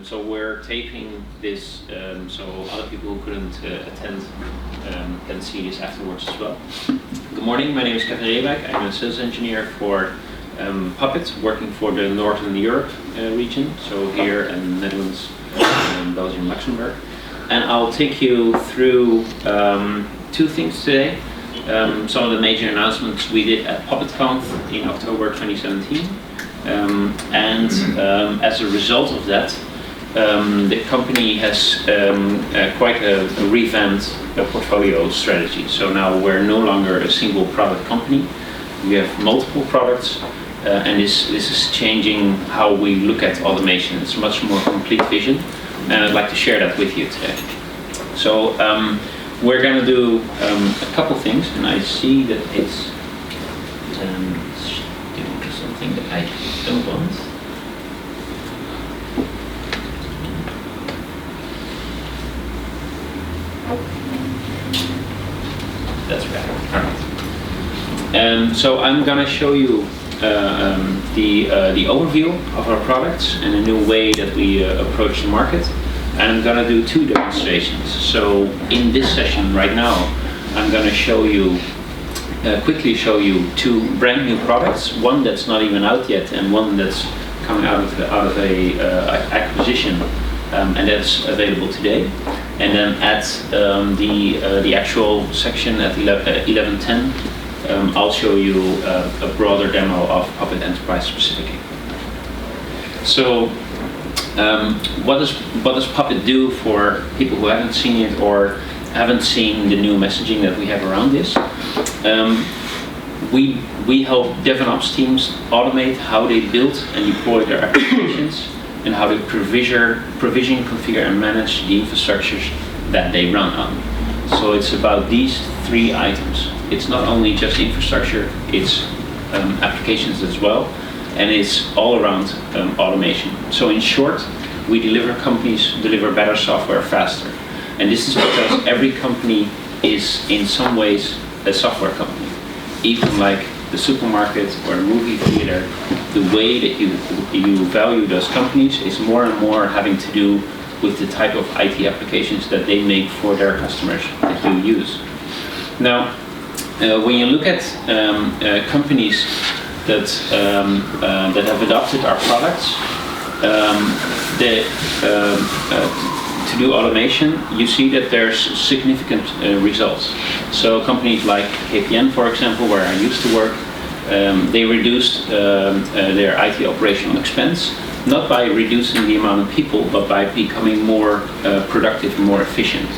So we're taping this so other people who couldn't attend can see this afterwards as well. Good morning, my name is Reeuwijk. I'm a sales engineer for Puppet, working for the Northern Europe region, so here in Netherlands, Belgium, Luxembourg. And I'll take you through two things today. Some of the major announcements we did at PuppetConf in October 2017. As a result of that, the company has quite a revamped portfolio strategy. So now we're no longer a single product company. We have multiple products, and this is changing how we look at automation. It's a much more complete vision, and I'd like to share that with you today. So we're going to do a couple things, and I see that it's doing something that I don't want. That's right. So I'm going to show you the overview of our products and a new way that we approach the market. And I'm going to do two demonstrations. So in this session right now, I'm going to show you, quickly show you two brand new products. One that's not even out yet, and one that's coming out of a acquisition, and that's available today. And then at the actual section at 11:10, I'll show you a broader demo of Puppet Enterprise specifically. So what does Puppet do for people who haven't seen it or haven't seen the new messaging that we have around this? We help DevOps teams automate how they build and deploy their applications and how to provision, configure, and manage the infrastructures that they run on. So it's about these three items. It's not only just infrastructure, it's applications as well, and it's all around automation. So in short, we companies deliver better software faster. And this is because every company is in some ways a software company. Even like the supermarket or the movie theater, the way that you value those companies is more and more having to do with the type of IT applications that they make for their customers that you use. Now, when you look at companies that have adopted our products, to do automation, you see that there's significant results. So companies like KPN, for example, where I used to work, they reduced their IT operational expense, not by reducing the amount of people, but by becoming more productive and more efficient.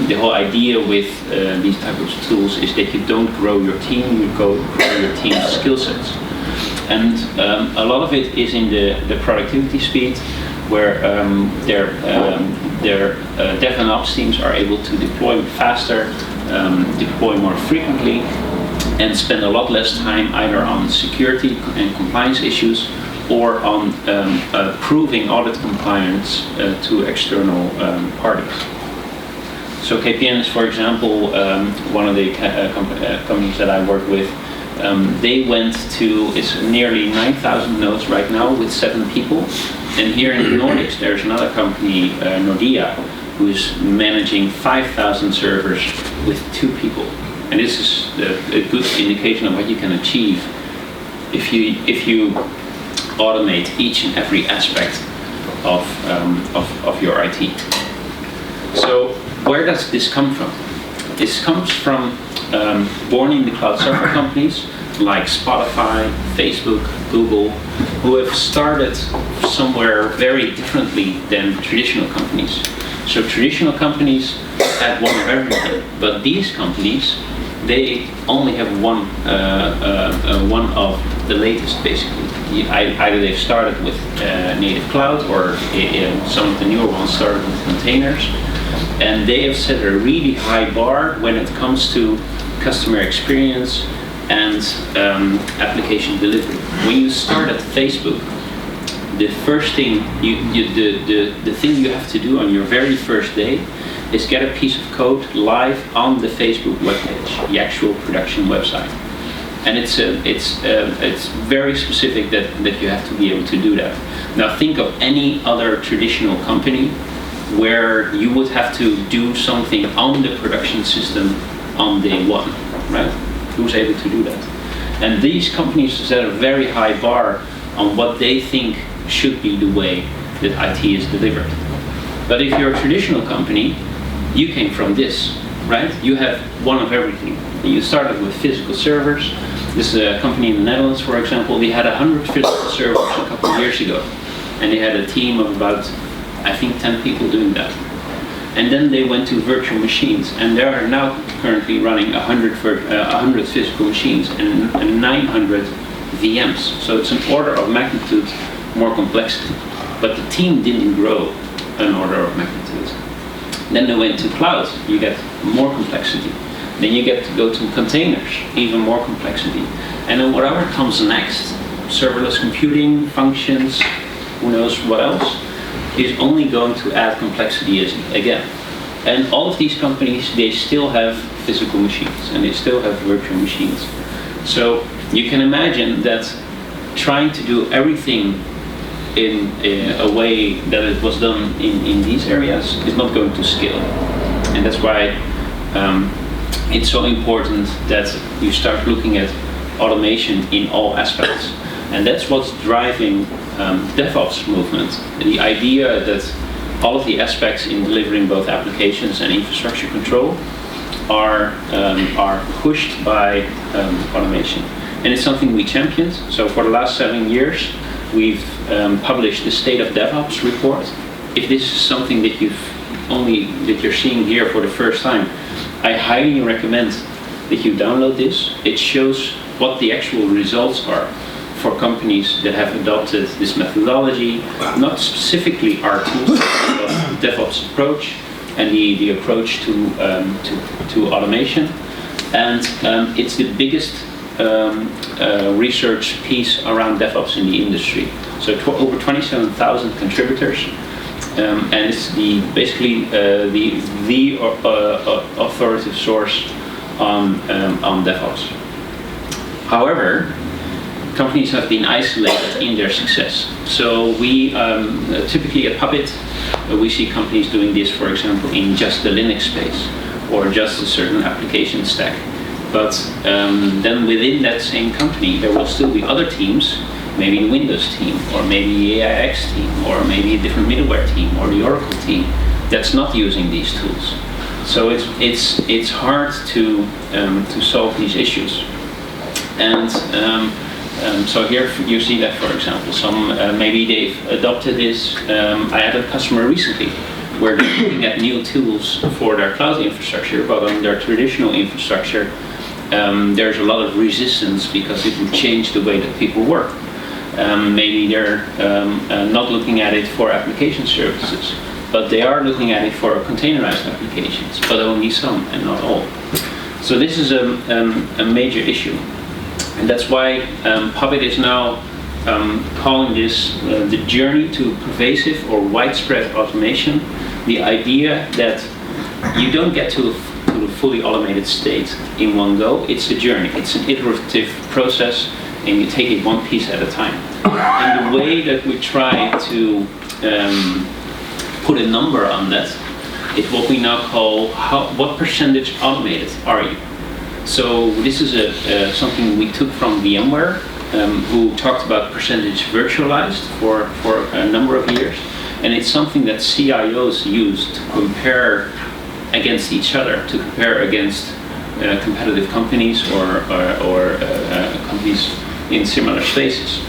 The whole idea with these types of tools is that you don't grow your team, you grow your team's skill sets. And a lot of it is in the productivity speed, where their dev and ops teams are able to deploy faster, deploy more frequently, and spend a lot less time either on security and compliance issues or on proving audit compliance to external parties. So KPN is, for example, one of the companies that I work with. They went to, it's nearly 9,000 nodes right now with 7 people. And here in the Nordics, there's another company, Nordea, who is managing 5,000 servers with 2 people. And this is a good indication of what you can achieve if you automate each and every aspect of your IT. So where does this come from? This comes from born in the cloud software companies like Spotify, Facebook, Google, who have started somewhere very differently than traditional companies. So traditional companies have one of everything, but these companies, they only have one of the latest, basically. Either they've started with native cloud, or some of the newer ones started with containers. And they have set a really high bar when it comes to customer experience and application delivery. When you start at Facebook, the first thing the thing you have to do on your very first day is get a piece of code live on the Facebook webpage, the actual production website. And it's very specific that you have to be able to do that. Now think of any other traditional company where you would have to do something on the production system on day one, right? Who's able to do that? And these companies set a very high bar on what they think should be the way that IT is delivered. But if you're a traditional company, you came from this, right? You have one of everything. You started with physical servers. This is a company in the Netherlands, for example. They had 100 physical servers a couple of years ago. And they had a team of about, I think, 10 people doing that. And then they went to virtual machines. And they are now currently running 100 physical machines and 900 VMs. So it's an order of magnitude more complexity. But the team didn't grow an order of magnitude. Then they went to cloud. You get more complexity. Then you get to go to containers, even more complexity. And then whatever comes next, serverless computing, functions, who knows what else, is only going to add complexity again. And all of these companies, they still have physical machines and they still have virtual machines. So you can imagine that trying to do everything in a way that it was done in these areas is not going to scale. And that's why it's so important that you start looking at automation in all aspects. And that's what's driving DevOps movement. The idea that all of the aspects in delivering both applications and infrastructure control are pushed by automation. And it's something we championed. So for the last 7 years, we've published the State of DevOps report. If this is something that you're seeing here for the first time, I highly recommend that you download this. It shows what the actual results are for companies that have adopted this methodology, not specifically our tools, but the DevOps approach and the approach to automation. And it's the biggest research piece around DevOps in the industry. So over 27,000 contributors, and it's basically the authoritative source on DevOps. However, companies have been isolated in their success. So we typically at Puppet, we see companies doing this, for example, in just the Linux space or just a certain application stack. But then within that same company, there will still be other teams, maybe the Windows team, or maybe the AIX team, or maybe a different middleware team, or the Oracle team that's not using these tools. So it's hard to solve these issues. And so here you see that, for example, some maybe they've adopted this. I had a customer recently where they're looking at new tools for their cloud infrastructure, but on their traditional infrastructure, there's a lot of resistance because it would change the way that people work. Maybe they're not looking at it for application services, but they are looking at it for containerized applications, but only some and not all. So this is a major issue. And that's why Puppet is now calling this the journey to pervasive or widespread automation. The idea that you don't get to the fully automated state in one go. It's a journey. It's an iterative process, and you take it one piece at a time. And the way that we try to put a number on that is what we now call what percentage automated are you? So this is something we took from VMware, who talked about percentage virtualized for a number of years. And it's something that CIOs use to compare against each other, to compare against competitive companies or companies in similar spaces.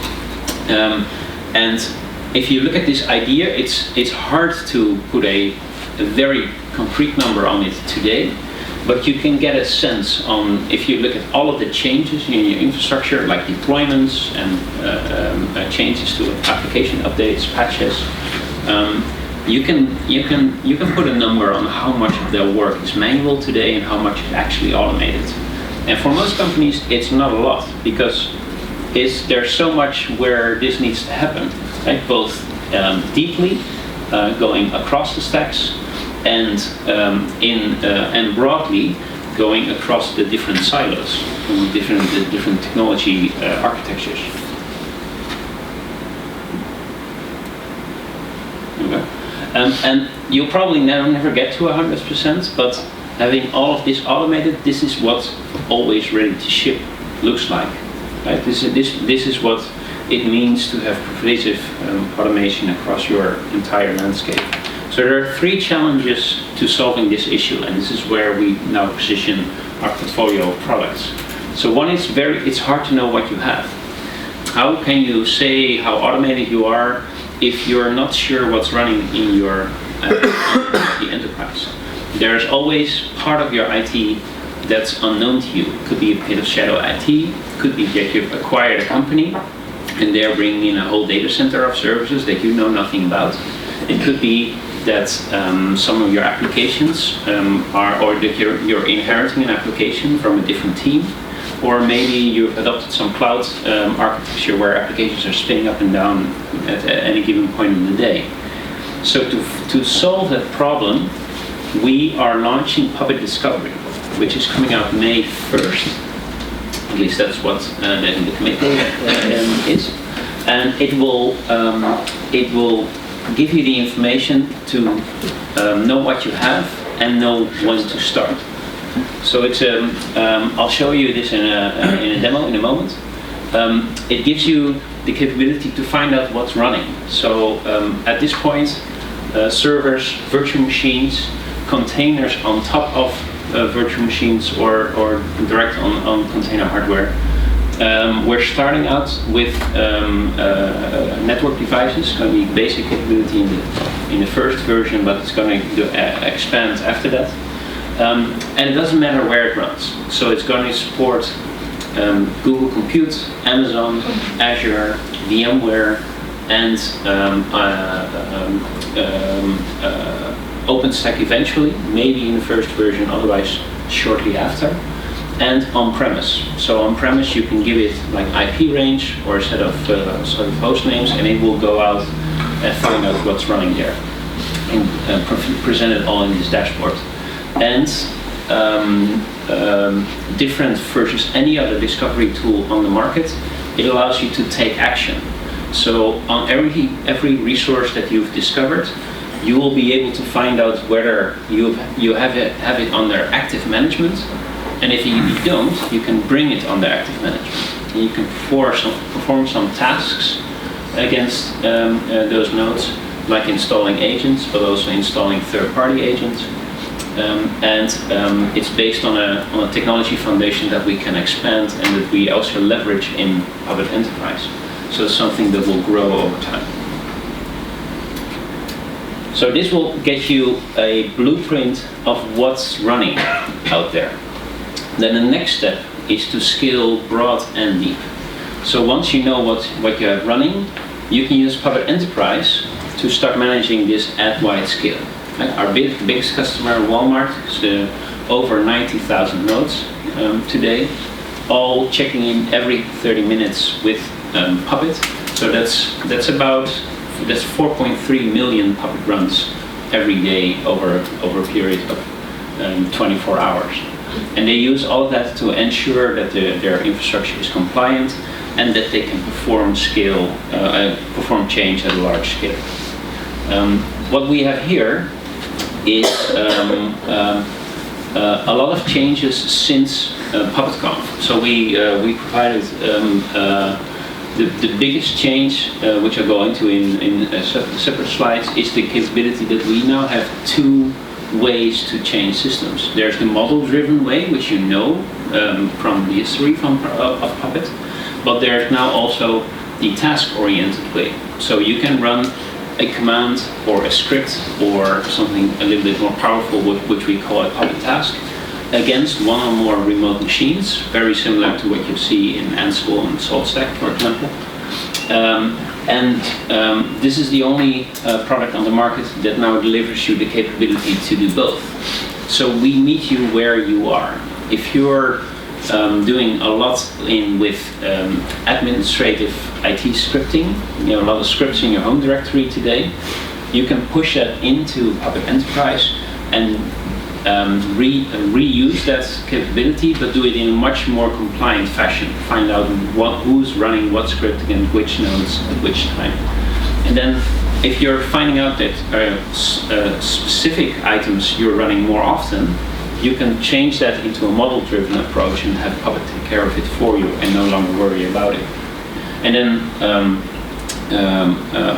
And if you look at this idea, it's hard to put a very concrete number on it today, but you can get a sense on, if you look at all of the changes in your infrastructure, like deployments and changes to application updates, patches, you can put a number on how much of their work is manual today and how much is actually automated. And for most companies, it's not a lot, because there's so much where this needs to happen, right? Both deeply, going across the stacks, and broadly, going across the different silos, and the different technology architectures. Okay. And you'll probably never get to 100%, but having all of this automated, this is what always ready to ship looks like. Right? This is what it means to have pervasive automation across your entire landscape. So there are 3 challenges to solving this issue, and this is where we now position our portfolio of products. So one is it's hard to know what you have. How can you say how automated you are if you're not sure what's running in your the enterprise? There's always part of your IT that's unknown to you. It could be a bit of shadow IT, could be that you've acquired a company and they're bringing in a whole data center of services that you know nothing about. It could be that some of your applications or that you're inheriting an application from a different team, or maybe you've adopted some cloud architecture where applications are spinning up and down at any given point in the day. So to solve that problem, we are launching Puppet Discovery, which is coming out May 1st. At least that's what the commitment is. And it will give you the information to know what you have and know when to start. So it's I'll show you this in a demo in a moment. It gives you the capability to find out what's running. So at this point, servers, virtual machines, containers on top of virtual machines or direct on container hardware. We're starting out with network devices. It's going to be basic capability in the first version, but it's going to expand after that. And it doesn't matter where it runs. So it's going to support Google Compute, Amazon, Azure, VMware, and OpenStack eventually, maybe in the first version, otherwise shortly after, and on-premise. So on-premise you can give it like IP range or a set of host names, and it will go out and find out what's running there and present it all in this dashboard. And different versus any other discovery tool on the market, it allows you to take action. So on every resource that you've discovered, you will be able to find out whether you have it under active management, and if you don't, you can bring it under active management. And you can perform some tasks against those nodes, like installing agents, but also installing third-party agents. It's based on a technology foundation that we can expand and that we also leverage in Puppet Enterprise. So it's something that will grow over time. So this will get you a blueprint of what's running out there. Then the next step is to scale broad and deep. So once you know what you have running, you can use Puppet Enterprise to start managing this at wide scale. Our biggest customer, Walmart, is over 90,000 nodes today, all checking in every 30 minutes with Puppet. So that's 4.3 million Puppet runs every day over a period of 24 hours. And they use all of that to ensure that their infrastructure is compliant and that they can perform change at a large scale. What we have here is a lot of changes since PuppetConf. So we provided the biggest change, which I'll go into in separate slides, is the capability that we now have 2 ways to change systems. There's the model-driven way, which you know from the history of Puppet, but there's now also the task-oriented way. So you can run a command or a script or something a little bit more powerful, which we call a Puppet task, against one or more remote machines, very similar to what you see in Ansible and SaltStack, for example. This is the only product on the market that now delivers you the capability to do both. So we meet you where you are. If you're doing a lot with administrative IT scripting, a lot of scripts in your home directory today, you can push that into Puppet Enterprise and reuse that capability, but do it in a much more compliant fashion. Find out who's running what script against which nodes at which time. And then if you're finding out that specific items you're running more often, you can change that into a model-driven approach and have Puppet take care of it for you and no longer worry about it. And then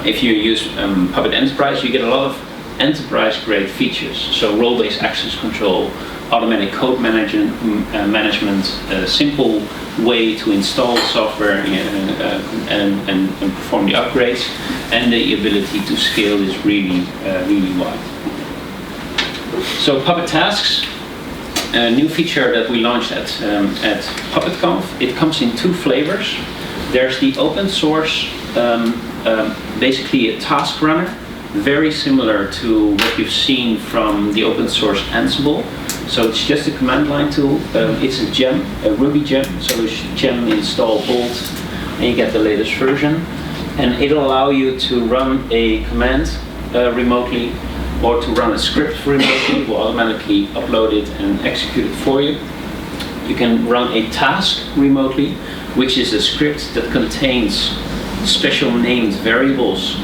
if you use Puppet Enterprise, you get a lot of enterprise-grade features. So role-based access control, automatic code management, a simple way to install software and perform the upgrades, and the ability to scale is really wide. So Puppet Tasks, a new feature that we launched at PuppetConf. It comes in two flavors. There's the open source, basically a task runner, very similar to what you've seen from the open source Ansible. So it's just a command line tool. It's a gem, a Ruby gem. So gem install bolt, and you get the latest version. And it'll allow you to run a command remotely, or to run a script remotely. It will automatically upload it and execute it for you. You can run a task remotely, which is a script that contains special named variables,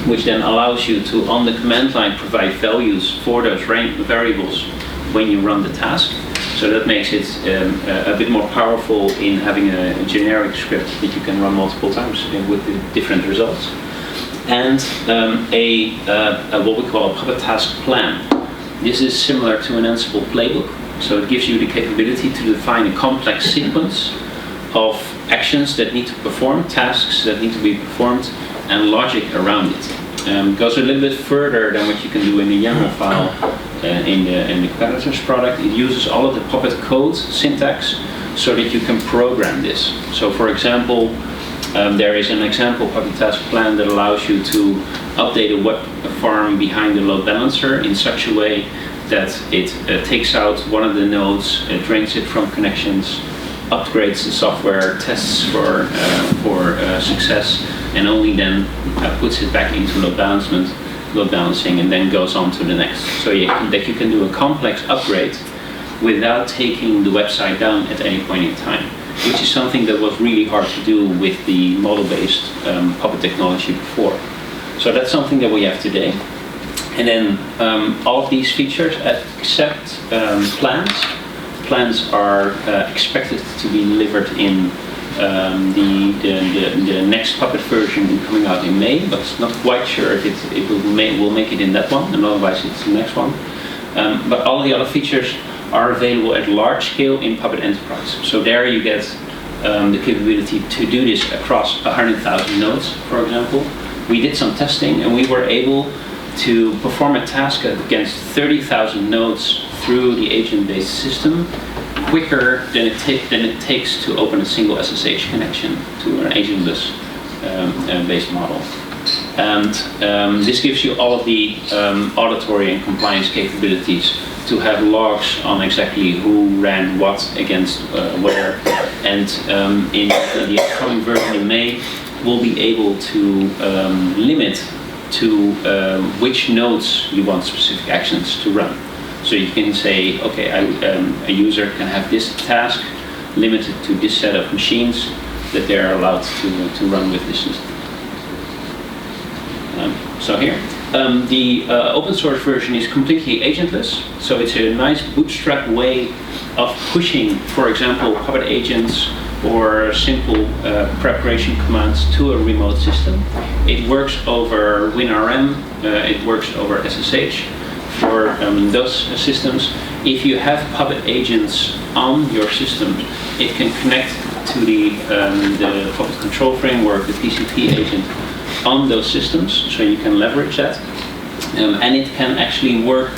which then allows you to, on the command line, provide values for those variables when you run the task. So that makes it a bit more powerful in having a generic script that you can run multiple times with the different results. And what we call a Puppet Task Plan. This is similar to an Ansible playbook. So it gives you the capability to define a complex sequence of actions that need to perform, tasks that need to be performed, and logic around it. Goes a little bit further than what you can do in the YAML file in the competitor's product. It uses all of the Puppet code syntax so that you can program this. So for example, there is an example Puppet Task Plan that allows you to update a web farm behind the load balancer in such a way that it takes out one of the nodes, drains it from connections, upgrades the software, tests for success, and only then puts it back into load balancing, and then goes on to the next. So that you can do a complex upgrade without taking the website down at any point in time, which is something that was really hard to do with the model-based Puppet technology before. So that's something that we have today. And then all of these features except plans. Plans are expected to be delivered in the next Puppet version coming out in May, but it's not quite sure if it will make it in that one, and otherwise it's the next one. But all the other features are available at large scale in Puppet Enterprise. So there you get the capability to do this across 100,000 nodes, for example. We did some testing and we were able to perform a task against 30,000 nodes through the agent-based system quicker than it takes to open a single SSH connection to an agentless based model. And this gives you all of the auditory and compliance capabilities to have logs on exactly who ran what against where. And in the upcoming version in May, we'll be able to limit to which nodes you want specific actions to run. So you can say, okay, a user can have this task limited to this set of machines that they're allowed to run with this system. So here, the open source version is completely agentless. So it's a nice bootstrap way of pushing, for example, Puppet agents or simple preparation commands to a remote system. It works over WinRM, it works over SSH for those systems. If you have Puppet agents on your system, it can connect to the Puppet control framework, the TCP agent, on those systems, so you can leverage that. And it can actually work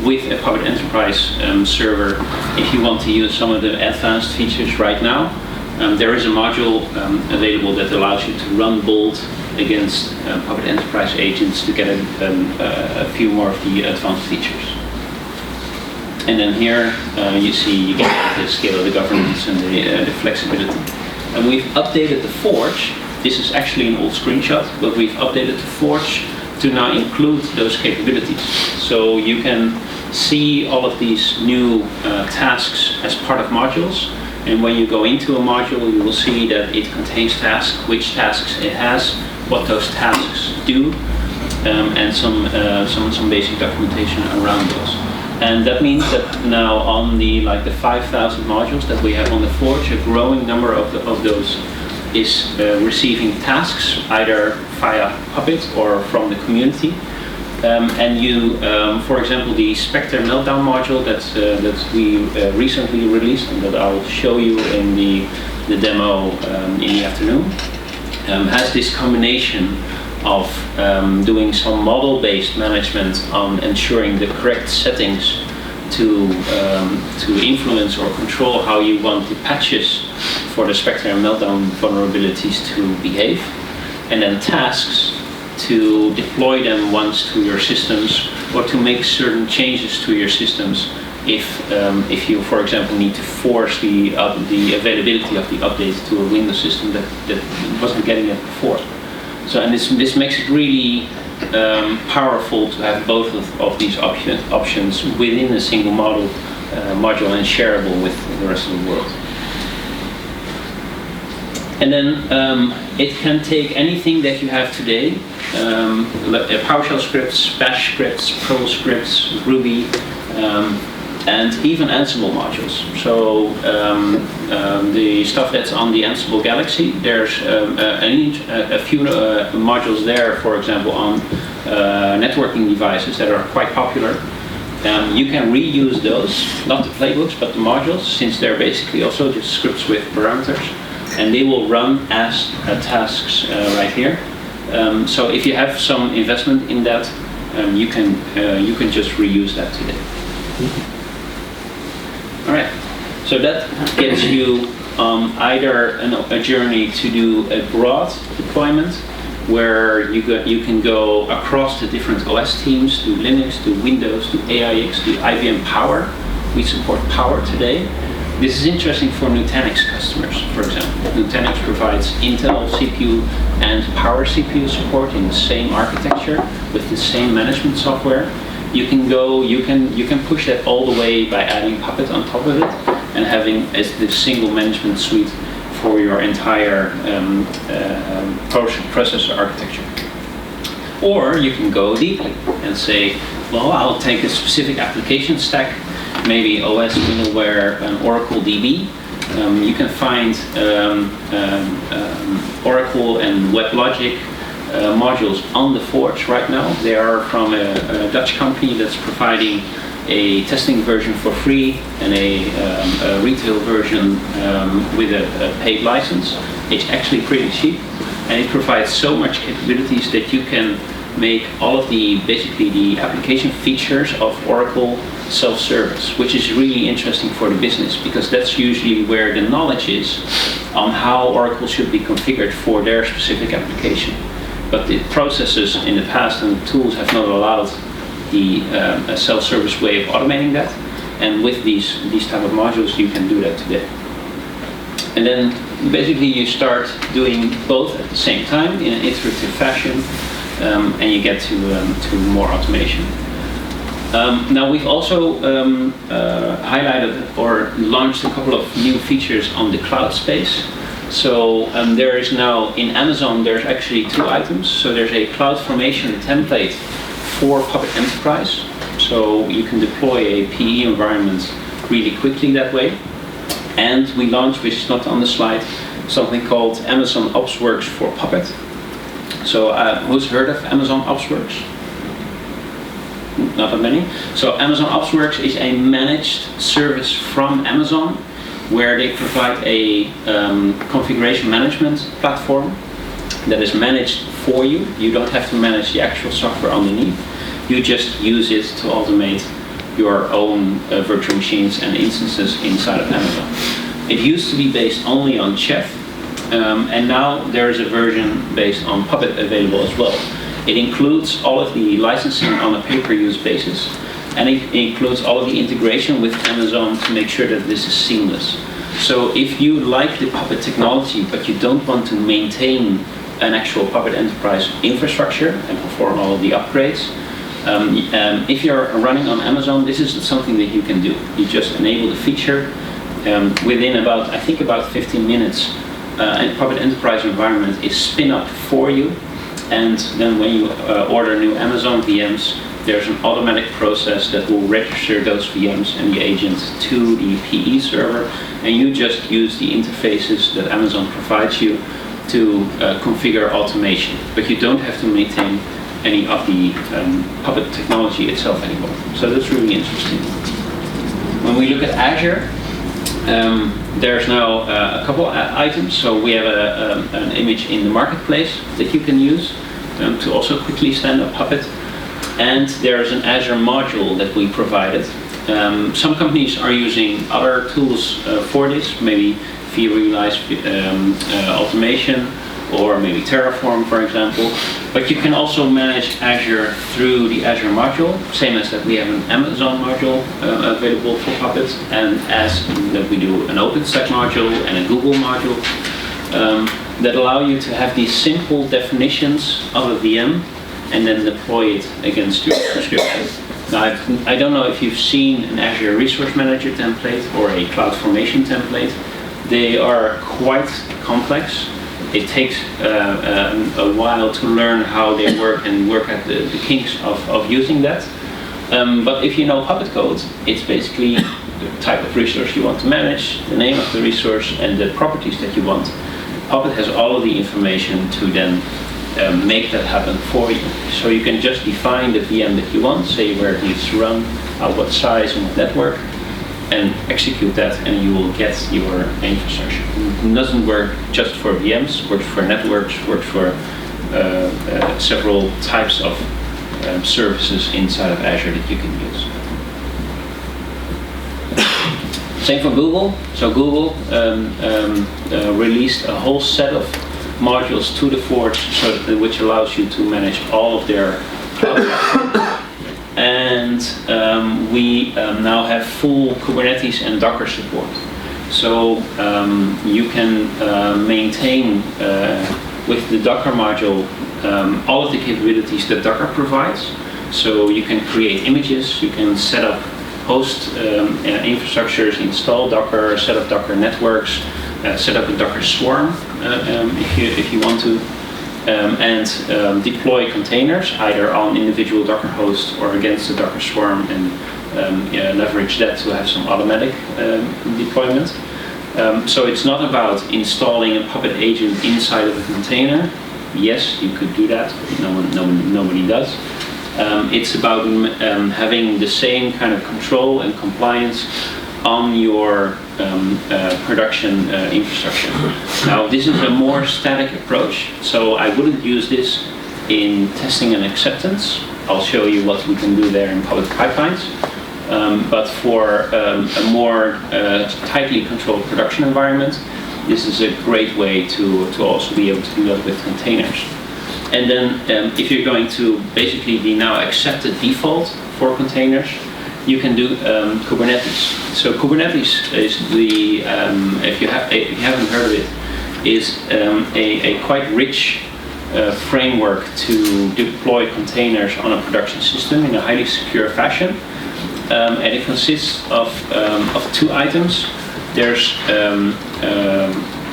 with a Puppet Enterprise server if you want to use some of the advanced features right now. There is a module available that allows you to run Bolt against Puppet Enterprise agents to get a few more of the advanced features. And then here you see you get the scale of the governance and the flexibility. And we've updated the Forge. This is actually an old screenshot, but we've updated the Forge to now include those capabilities. So you can see all of these new tasks as part of modules. And when you go into a module, you will see that it contains tasks, which tasks it has, what those tasks do, and some basic documentation around those. And that means that now on the 5,000 modules that we have on the Forge, a growing number of those is receiving tasks either via Puppet or from the community. And you, for example, the Spectre Meltdown module that we recently released and that I'll show you in the demo in the afternoon, has this combination of doing some model-based management on ensuring the correct settings to influence or control how you want the patches for the Spectre and Meltdown vulnerabilities to behave, and then tasks to deploy them once to your systems or to make certain changes to your systems if you, for example, need to force the availability of the update to a Windows system that wasn't getting it before. So, and this makes it really powerful to have both of these options within a single module and shareable with the rest of the world. And then it can take anything that you have today, PowerShell scripts, Bash scripts, Perl scripts, Ruby, and even Ansible modules. So the stuff that's on the Ansible Galaxy, there's a few modules there, for example, on networking devices that are quite popular. You can reuse those, not the playbooks, but the modules, since they're basically also just scripts with parameters. And they will run as tasks right here. So if you have some investment in that, you can just reuse that today. All right. So that gets you either a journey to do a broad deployment, where you can go across the different OS teams, to Linux, to Windows, to AIX, to IBM Power. We support Power today. This is interesting for Nutanix customers, for example. Nutanix provides Intel CPU and Power CPU support in the same architecture with the same management software. You can push that all the way by adding Puppet on top of it and having the single management suite for your entire processor architecture. Or you can go deeply and say, well, I'll take a specific application stack, maybe OS, middleware, Oracle DB. You can find Oracle and WebLogic modules on the Forge right now. They are from a Dutch company that's providing a testing version for free and a retail version with a paid license. It's actually pretty cheap, and it provides so much capabilities that you can make all of basically the application features of Oracle self-service, which is really interesting for the business, because that's usually where the knowledge is on how Oracle should be configured for their specific application. But the processes in the past and the tools have not allowed the self-service way of automating that. And with these type of modules, you can do that today. And then basically you start doing both at the same time in an iterative fashion, and you get to more automation. Now we've also highlighted or launched a couple of new features on the cloud space. So there is now, in Amazon, there's actually two items. So there's a CloudFormation template for Puppet Enterprise. So you can deploy a PE environment really quickly that way. And we launched, which is not on the slide, something called Amazon OpsWorks for Puppet. So who's heard of Amazon OpsWorks? Not that many. So Amazon OpsWorks is a managed service from Amazon, where they provide a configuration management platform that is managed for you. You don't have to manage the actual software underneath. You just use it to automate your own virtual machines and instances inside of Amazon. It used to be based only on Chef, and now there is a version based on Puppet available as well. It includes all of the licensing on a pay-per-use basis, and it includes all of the integration with Amazon to make sure that this is seamless. So if you like the Puppet technology, but you don't want to maintain an actual Puppet Enterprise infrastructure and perform all of the upgrades, If you're running on Amazon, this is something that you can do. You just enable the feature within I think about 15 minutes. A Puppet Enterprise environment is spin up for you, and then when you order new Amazon VMs, there's an automatic process that will register those VMs and the agent to the PE server, and you just use the interfaces that Amazon provides you to configure automation. But you don't have to maintain any of the Puppet technology itself anymore. So that's really interesting. When we look at Azure, there's now a couple items. So we have an image in the marketplace that you can use to also quickly stand up Puppet. And there's an Azure module that we provided. Some companies are using other tools for this, maybe vRealize automation, or maybe Terraform, for example. But you can also manage Azure through the Azure module, same as that we have an Amazon module available for Puppet, and as that we do an OpenStack module and a Google module that allow you to have these simple definitions of a VM and then deploy it against your subscription. Now, I don't know if you've seen an Azure Resource Manager template or a CloudFormation template. They are quite complex. It takes a while to learn how they work and work at the kinks of using that. But if you know Puppet code, it's basically the type of resource you want to manage, the name of the resource, and the properties that you want. Puppet has all of the information to then make that happen for you. So you can just define the VM that you want, say where it needs to run, what size and what network, and execute that, and you will get your infrastructure. It doesn't work just for VMs, works for networks, works for several types of services inside of Azure that you can use. Same for Google. So Google released a whole set of modules to the Forge, which allows you to manage all of their cloud platforms. And we now have full Kubernetes and Docker support. So you can maintain with the Docker module all of the capabilities that Docker provides. So you can create images, you can set up host infrastructures, install Docker, set up Docker networks, set up a Docker swarm if you want to. And deploy containers either on individual Docker hosts or against the Docker swarm, and leverage that to have some automatic deployment. So it's not about installing a Puppet agent inside of a container. Yes, you could do that, but nobody does. It's about having the same kind of control and compliance on your production infrastructure. Now, this is a more static approach, so I wouldn't use this in testing and acceptance. I'll show you what we can do there in public pipelines. But for a more tightly controlled production environment, this is a great way to also be able to do that with containers. And then if you're going to basically be now accepted default for containers, you can do Kubernetes. So Kubernetes is the, if you haven't heard of it, is a quite rich framework to deploy containers on a production system in a highly secure fashion. And it consists of two items. There's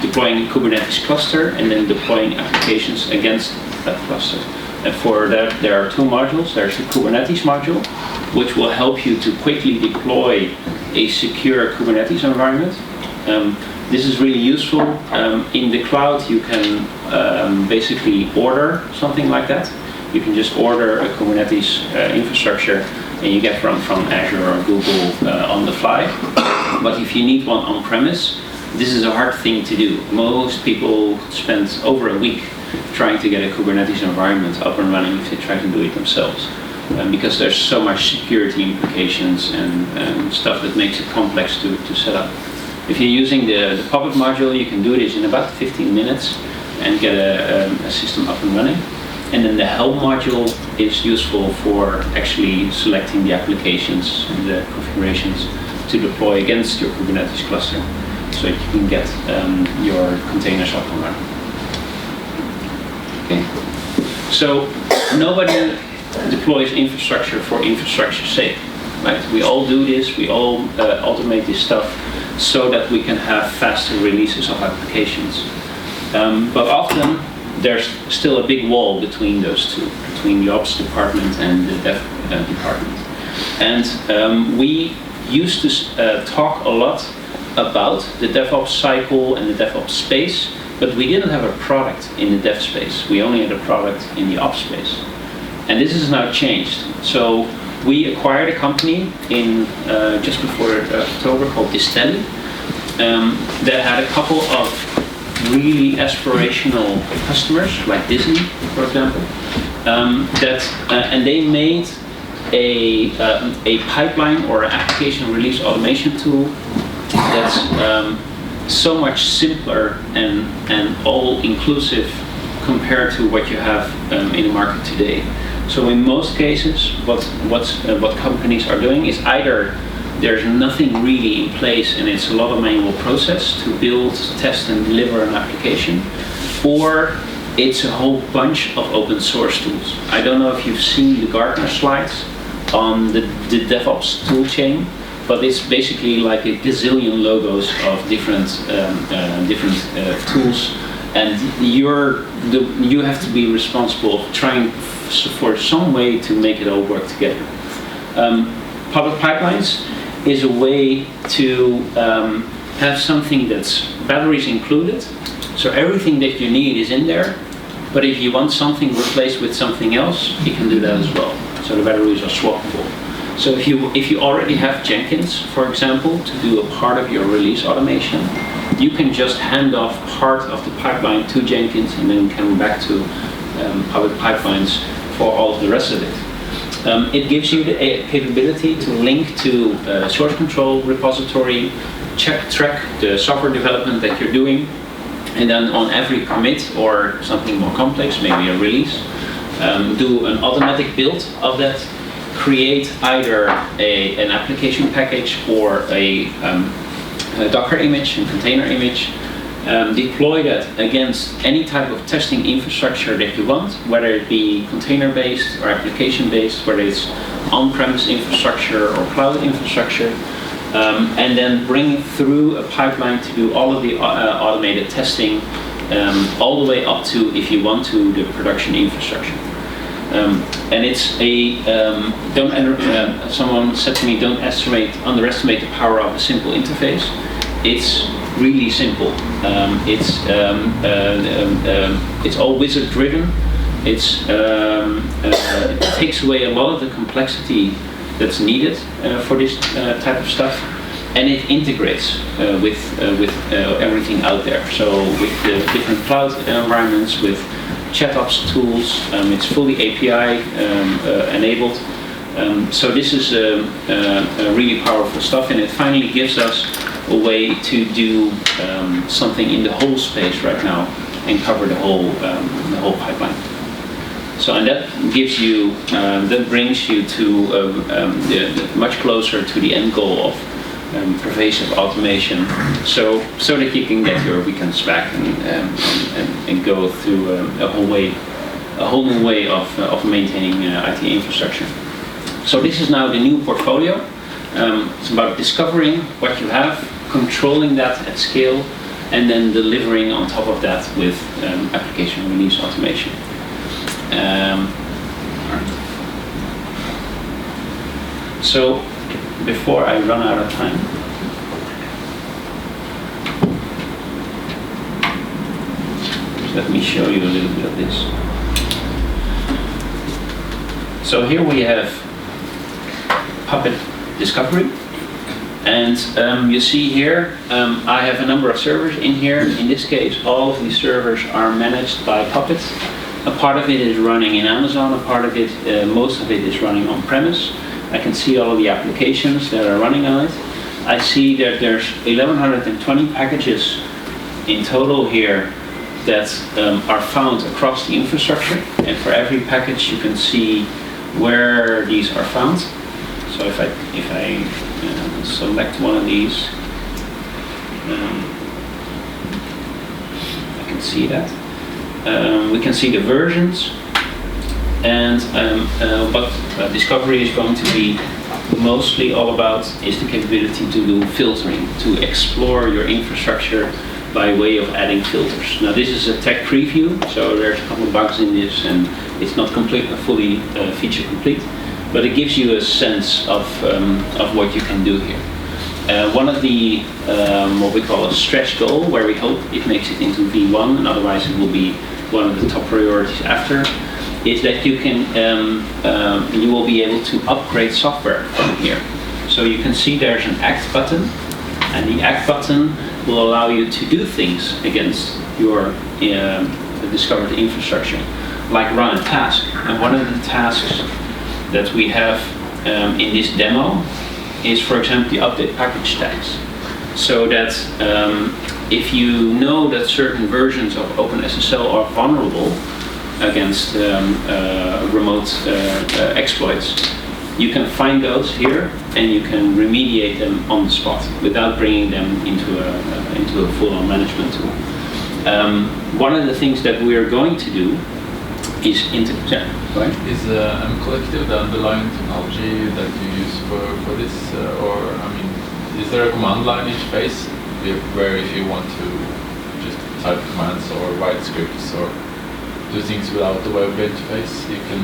deploying a Kubernetes cluster and then deploying applications against that cluster. And for that, there are two modules. There's the Kubernetes module, which will help you to quickly deploy a secure Kubernetes environment. This is really useful. In the cloud, you can basically order something like that. You can just order a Kubernetes infrastructure, and you get from Azure or Google on the fly. But if you need one on-premise, this is a hard thing to do. Most people spend over a week trying to get a Kubernetes environment up and running if they try to do it themselves. Because there's so much security implications and stuff that makes it complex to set up. If you're using the Puppet module, you can do this in about 15 minutes and get a system up and running. And then the help module is useful for actually selecting the applications and the configurations to deploy against your Kubernetes cluster, so you can get your containers up and running. Okay. So nobody deploys infrastructure for infrastructure's sake. Right? We all do this. We all automate this stuff so that we can have faster releases of applications. But often there's still a big wall between those two, between the ops department and the dev department. And we used to talk a lot about the DevOps cycle and the DevOps space, but we didn't have a product in the dev space. We only had a product in the ops space. And this has now changed. So we acquired a company in just before October called Distelli that had a couple of really aspirational customers, like Disney, for example, and they made a pipeline or application release automation tool that's so much simpler and all-inclusive compared to what you have in the market today. So in most cases, what companies are doing is either there's nothing really in place and it's a lot of manual process to build, test and deliver an application, or it's a whole bunch of open source tools. I don't know if you've seen the Gartner slides on the DevOps tool chain, but it's basically like a gazillion logos of different tools, and you have to be responsible for trying for some way to make it all work together. Public pipelines is a way to have something that's batteries included, so everything that you need is in there, but if you want something replaced with something else, you can do that as well. So the batteries are swappable. So if you already have Jenkins, for example, to do a part of your release automation, you can just hand off part of the pipeline to Jenkins and then come back to public pipelines for all of the rest of it. It gives you the capability to link to source control repository, track the software development that you're doing, and then on every commit or something more complex, maybe a release, do an automatic build of that, create either an application package or a Docker image and container image, deploy that against any type of testing infrastructure that you want, whether it be container-based or application-based, whether it's on-premise infrastructure or cloud infrastructure, and then bring it through a pipeline to do all of the automated testing, all the way up to, if you want to, the production infrastructure. And it's someone said to me, don't underestimate the power of a simple interface. It's really simple. It's all wizard driven. It takes away a lot of the complexity that's needed for this type of stuff, and it integrates with everything out there. So with the different cloud environments, with ChatOps tools, it's fully API enabled. So this is really powerful stuff, and it finally gives us a way to do something in the whole space right now and cover the whole pipeline. So, and that gives you, that brings you to much closer to the end goal of pervasive automation, so that you can get your weekends back and go through a whole new way of maintaining IT infrastructure. So this is now the new portfolio. It's about discovering what you have, controlling that at scale, and then delivering on top of that with application release automation. So before I run out of time, just let me show you a little bit of this. So here we have Puppet Discovery, and you see here I have a number of servers in here. In this case, all of these servers are managed by Puppet. A part of it is running in Amazon, a part of it, most of it is running on premise. I can see all of the applications that are running on it. I see that there's 1120 packages in total here that are found across the infrastructure, and for every package you can see where these are found. So if I select one of these, I can see that. We can see the versions, And what Discovery is going to be mostly all about is the capability to do filtering, to explore your infrastructure by way of adding filters. Now this is a tech preview, so there's a couple of bugs in this and it's not fully feature complete, but it gives you a sense of what you can do here. One of the, what we call a stretch goal, where we hope it makes it into V1 and otherwise it will be one of the top priorities after, is that you can, you will be able to upgrade software from here. So you can see there's an Act button, and the Act button will allow you to do things against your discovered infrastructure, like run a task. And one of the tasks that we have in this demo is, for example, the update package tags. So that if you know that certain versions of OpenSSL are vulnerable against remote exploits, you can find those here and you can remediate them on the spot without bringing them into a full-on management tool. One of the things that we are going to do is right? Is Collective the underlying technology that you use for this, or I mean, is there a command line interface where if you want to just type commands or write scripts or do things without the web interface, you can?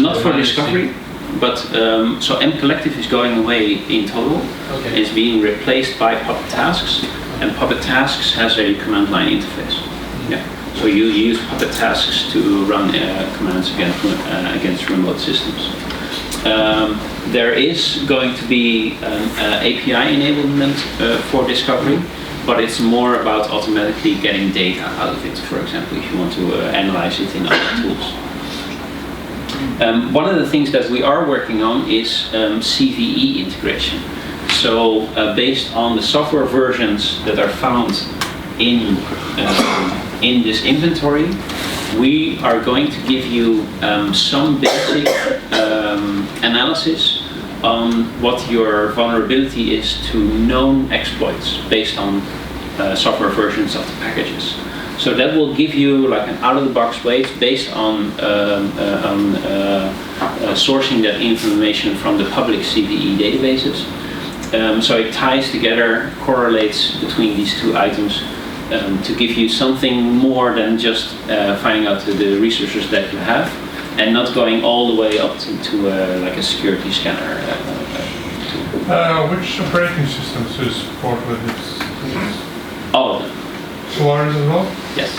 Not for Discovery, but so Collective is going away in total. Okay. It's being replaced by Puppet Tasks, and Puppet Tasks has a command line interface. Mm-hmm. Yeah. So you use Puppet Tasks to run commands against remote systems. There is going to be API enablement for Discovery, but it's more about automatically getting data out of it, for example, if you want to analyze it in other tools. One of the things that we are working on is CVE integration. So based on the software versions that are found in this inventory, we are going to give you some basic analysis on what your vulnerability is to known exploits based on software versions of the packages. So that will give you like an out-of-the-box way based on sourcing that information from the public CVE databases. So it ties together, correlates between these two items to give you something more than just finding out the resources that you have and not going all the way up to like a security scanner. Which operating systems do you support with this? All of them. Solaris as well? Yes.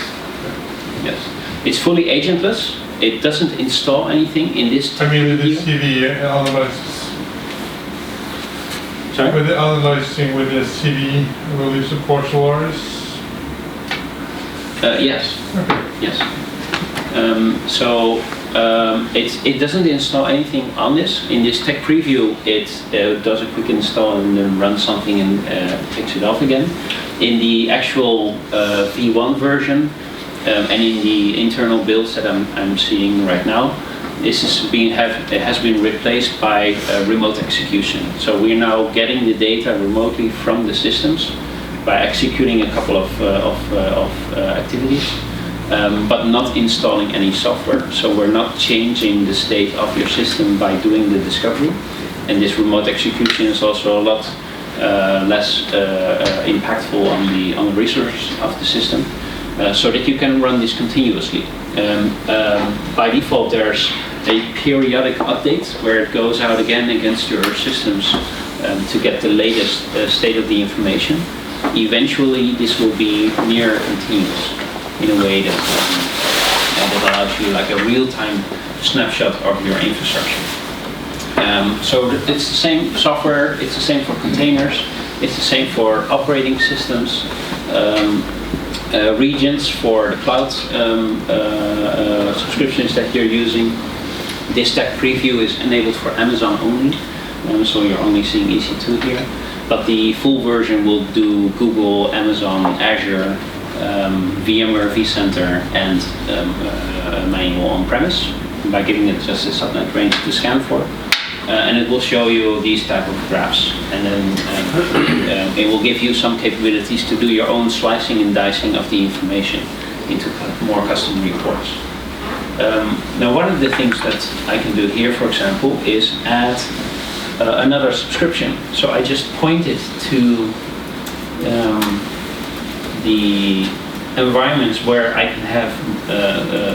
Yes. It's fully agentless. It doesn't install anything in this. I mean, the CVE analysis. Sorry? With the analyzing with the CVE, will you support Solaris? Yes. Okay. Yes. It doesn't install anything on this. In this tech preview, it does a quick install and then runs something and takes it off again. In the actual V1 version and in the internal builds that I'm seeing right now, this is it has been replaced by remote execution. So we're now getting the data remotely from the systems by executing a couple of activities, but not installing any software. So we're not changing the state of your system by doing the discovery. And this remote execution is also a lot less impactful on the resources of the system, so that you can run this continuously. By default, there's a periodic update where it goes out again against your systems to get the latest state of the information. Eventually, this will be near continuous in a way that allows you like a real-time snapshot of your infrastructure. So it's the same software, it's the same for containers, it's the same for operating systems, regions for the cloud subscriptions that you're using. This tech preview is enabled for Amazon only, so you're only seeing EC2 here. But the full version will do Google, Amazon, Azure, VMware, vCenter, and manual on-premise by giving it just a subnet range to scan for. And it will show you these type of graphs, and then it will give you some capabilities to do your own slicing and dicing of the information into more custom reports. Now one of the things that I can do here, for example, is add another subscription. So I just pointed to the environments where I can have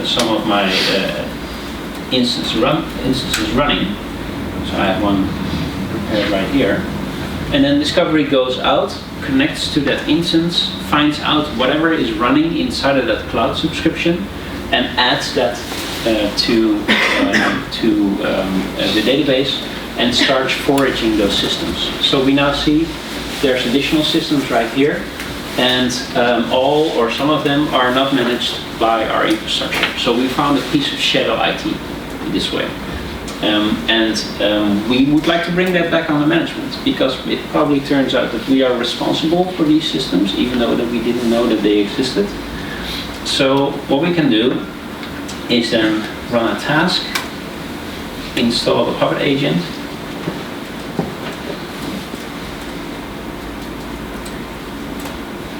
some of my instances running. So I have one prepared right here. And then Discovery goes out, connects to that instance, finds out whatever is running inside of that cloud subscription, and adds that to the database and starts foraging those systems. So we now see there's additional systems right here, and all or some of them are not managed by our infrastructure. So we found a piece of shadow IT this way. We would like to bring that back under management, because it probably turns out that we are responsible for these systems, even though that we didn't know that they existed. So what we can do is then run a task, install the Puppet agent,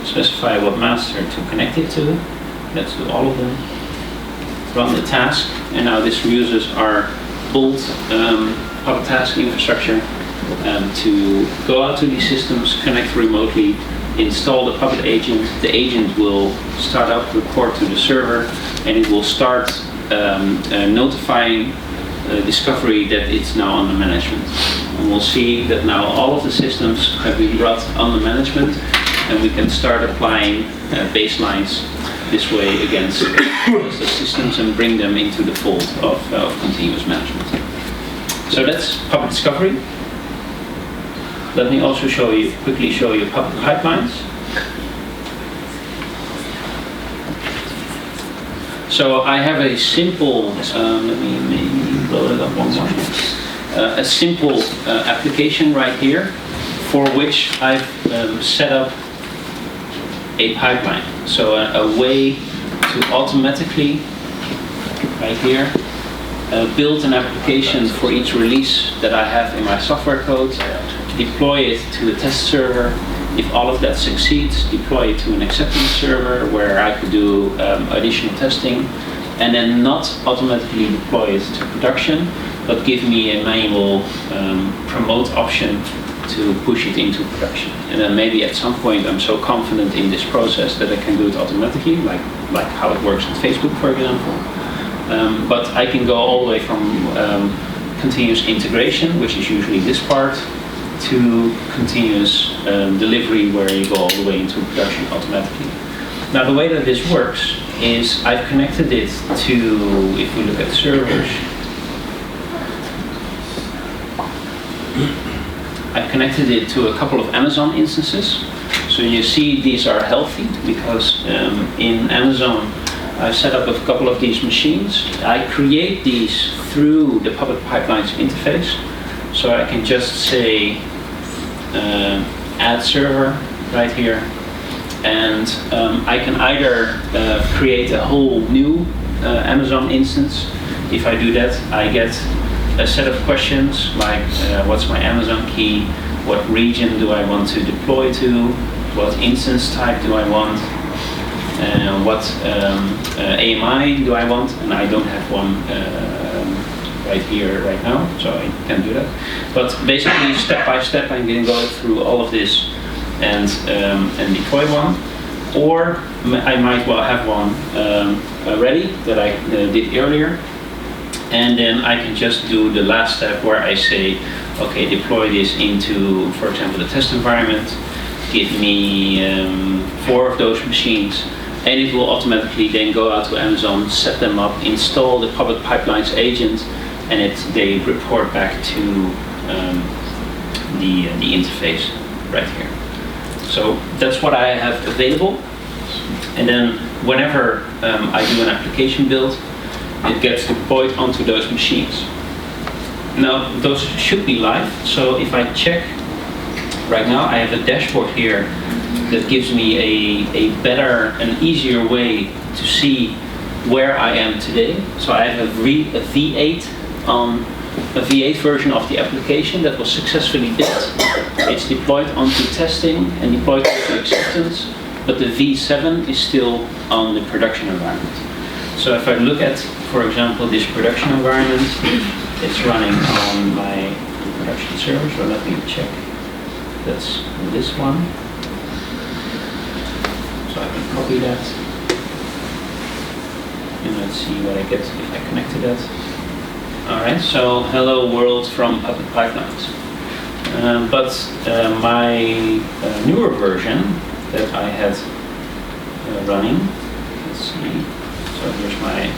specify what master to connect it to. Let's do all of them. Run the task, and now this uses our old Puppet task infrastructure to go out to these systems, connect remotely, install the Puppet agent. The agent will start up, report to the server, and it will start notifying Discovery that it's now under management. And we'll see that now all of the systems have been brought under management, and we can start applying baselines this way against the systems and bring them into the fold of continuous management. So that's Puppet Discovery. Let me also quickly show you Puppet pipelines. So I have a simple, let me maybe load it up one more. A simple application right here, for which I've set up a pipeline. So a way to automatically, right here, build an application for each release that I have in my software code, deploy it to a test server. If all of that succeeds, deploy it to an acceptance server where I could do additional testing, and then not automatically deploy it to production, but give me a manual promote option to push it into production. And then maybe at some point I'm so confident in this process that I can do it automatically, like how it works with Facebook, for example. But I can go all the way from continuous integration, which is usually this part, to continuous delivery, where you go all the way into production automatically. Now the way that this works is I've connected it to, if we look at servers, I've connected it to a couple of Amazon instances. So you see these are healthy, because in Amazon I've set up a couple of these machines. I create these through the Puppet Pipelines interface. So I can just say add server right here, and I can either create a whole new Amazon instance. If I do that, I get a set of questions like what's my Amazon key, what region do I want to deploy to, what instance type do I want, what AMI do I want, and I don't have one right here right now, so I can't do that. But basically, step by step, I'm going to go through all of this and deploy one. Or I might well have one ready that I did earlier, and then I can just do the last step where I say, okay, deploy this into, for example, the test environment. Give me 4 of those machines, and it will automatically then go out to Amazon, set them up, install the Puppet Pipelines agent, and they report back to the interface right here. So that's what I have available, and then whenever I do an application build, it gets deployed onto those machines. Now those should be live, so if I check right now, I have a dashboard here that gives me a better and easier way to see where I am today. So I have a V8 on a V8 version of the application that was successfully built. It's deployed onto testing and deployed to acceptance, but the V7 is still on the production environment. So if I look at, for example, this production environment, it's running on my production server, so let me check. That's this one. So I can copy that. And let's see what I get if I connect to that. Alright, so hello world from Puppet Pipelines. My newer version that I had running, let's see, so here's my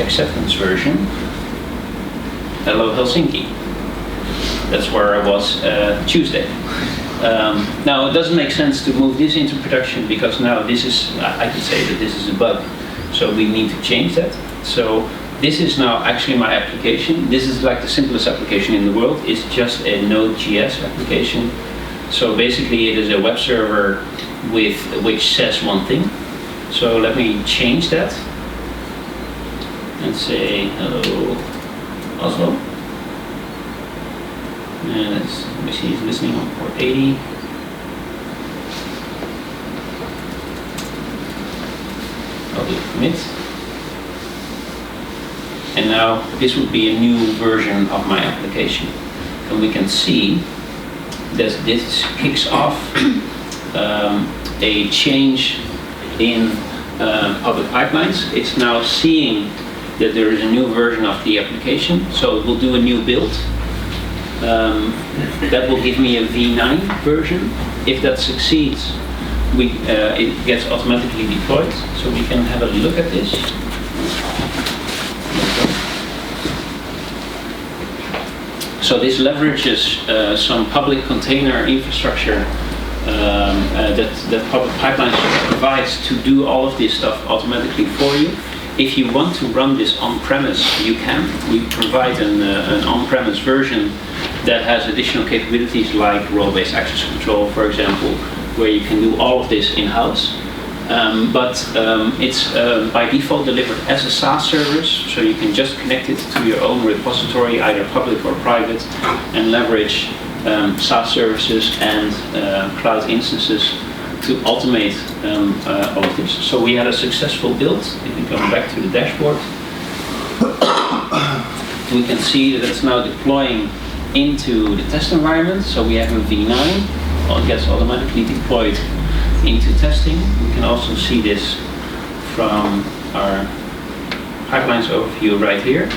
acceptance version. Hello Helsinki. That's where I was Tuesday. Now it doesn't make sense to move this into production because now this is, I could say that this is a bug. So we need to change that. So this is now actually my application. This is like the simplest application in the world. It's just a Node.js application. So basically it is a web server which says one thing. So let me change that and say hello Oslo. And let me see, it's listening on port 80. I'll do commit. And now this would be a new version of my application. And we can see that this kicks off a change in public pipelines. It's now seeing that there is a new version of the application, so it will do a new build. That will give me a V9 version. If that succeeds, it gets automatically deployed, so we can have a look at this. So this leverages some public container infrastructure that public pipelines provides to do all of this stuff automatically for you. If you want to run this on-premise, you can. We provide an on-premise version that has additional capabilities like role-based access control, for example, where you can do all of this in-house. It's by default delivered as a SaaS service, so you can just connect it to your own repository, either public or private, and leverage SaaS services and cloud instances to automate all of this. So we had a successful build. If we go back to the dashboard, we can see that it's now deploying into the test environment. So we have a V9, it gets automatically deployed into testing. We can also see this from our pipelines overview right here.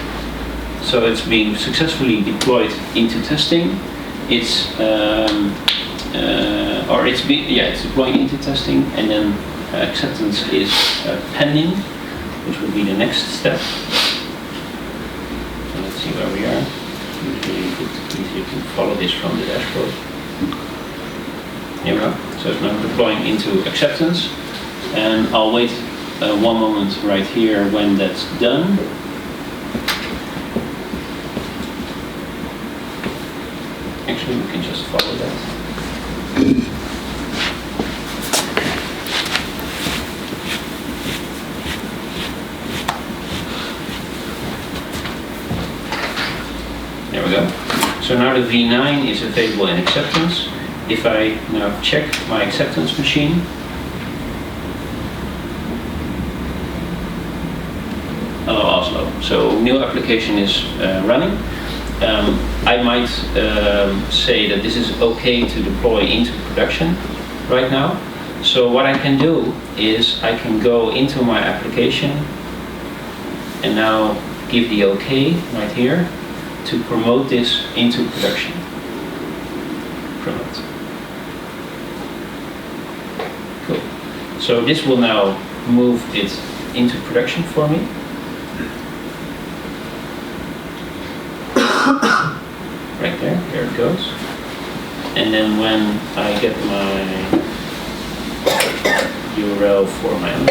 So it's being successfully deployed into testing. It's deploying into testing, and then acceptance is pending, which will be the next step. So let's see where we are. Usually it's easier to follow this from the dashboard. Here we go. So it's now deploying into acceptance, and I'll wait one moment right here when that's done. Actually, we can just follow that. There we go. So now the V9 is available in acceptance. If I now check my acceptance machine, hello Oslo. So new application is running. I might say that this is okay to deploy into production right now. So what I can do is I can go into my application and now give the okay right here to promote this into production. Promote. Cool. So this will now move it into production for me. Right there it goes. And then when I get my URL for my own,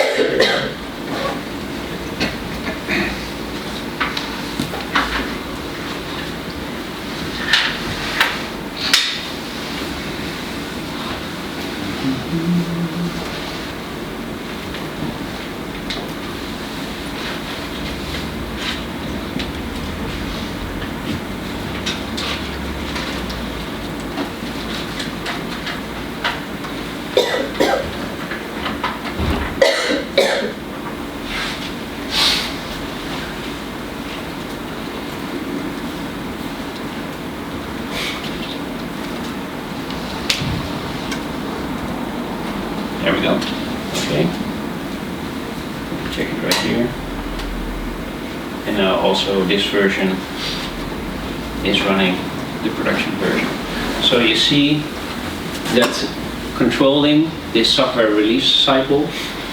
There we go. Okay. Check it right here. And now also this version is running the production version. So you see that controlling this software release cycle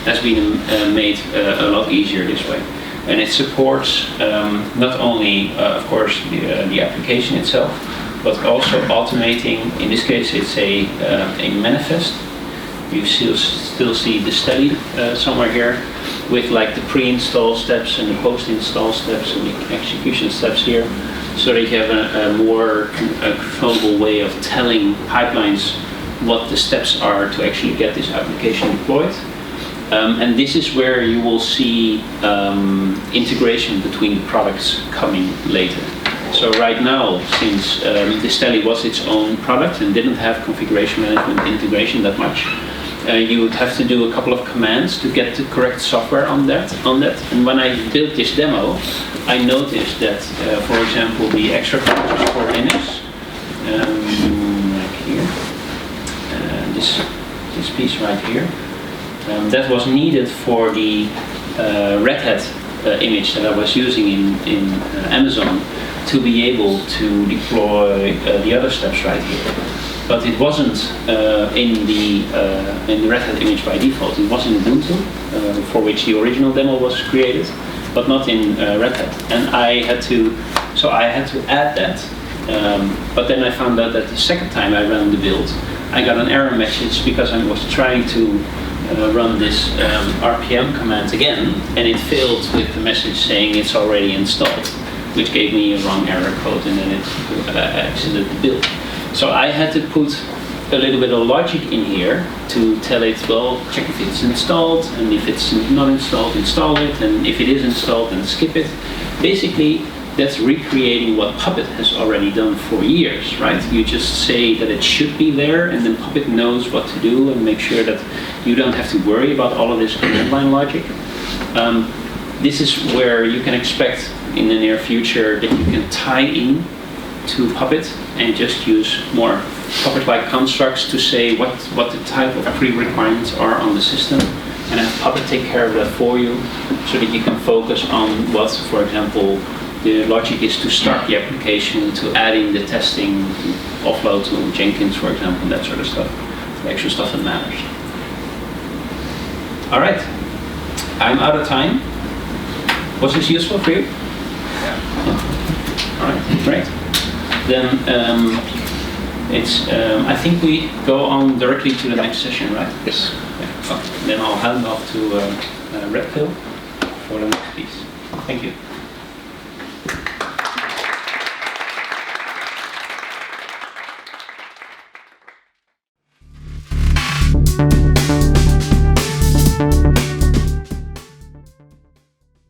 has been made a lot easier this way. And it supports not only, of course, the application itself, but also automating. In this case, it's a manifest. You still see the study somewhere here, with like the pre-install steps and the post-install steps and the execution steps here, so that you have a more controllable way of telling pipelines what the steps are to actually get this application deployed. And this is where you will see integration between the products coming later. So right now, since this Tele was its own product and didn't have configuration management integration that much, you would have to do a couple of commands to get the correct software on that. And when I built this demo, I noticed that, for example, the extra characters for Linux, like here, this piece right here, that was needed for the Red Hat image that I was using in Amazon to be able to deploy the other steps right here. But it wasn't in the Red Hat image by default. It was in Ubuntu, for which the original demo was created, but not in Red Hat. And I had to add that. But then I found out that the second time I ran the build, I got an error message because I was trying to run this RPM command again, and it failed with the message saying it's already installed, which gave me a wrong error code, and then it exited the build. So I had to put a little bit of logic in here to tell it, well, check if it's installed, and if it's not installed, install it, and if it is installed, then skip it. Basically, that's recreating what Puppet has already done for years, right? You just say that it should be there, and then Puppet knows what to do and make sure that you don't have to worry about all of this command line logic. This is where you can expect in the near future that you can tie in to Puppet and just use more Puppet-like constructs to say what the type of pre-requirements are on the system, and have Puppet take care of that for you, so that you can focus on what, for example, the logic is to start the application, to add in the testing, offload to Jenkins, for example, that sort of stuff, the extra stuff that matters. All right, I'm out of time. Was this useful for you? Yeah. All right, great. Then I think we go on directly to the next session, right? Yes. Yeah. Okay. Then I'll hand off to Red Pill for the next piece. Thank you.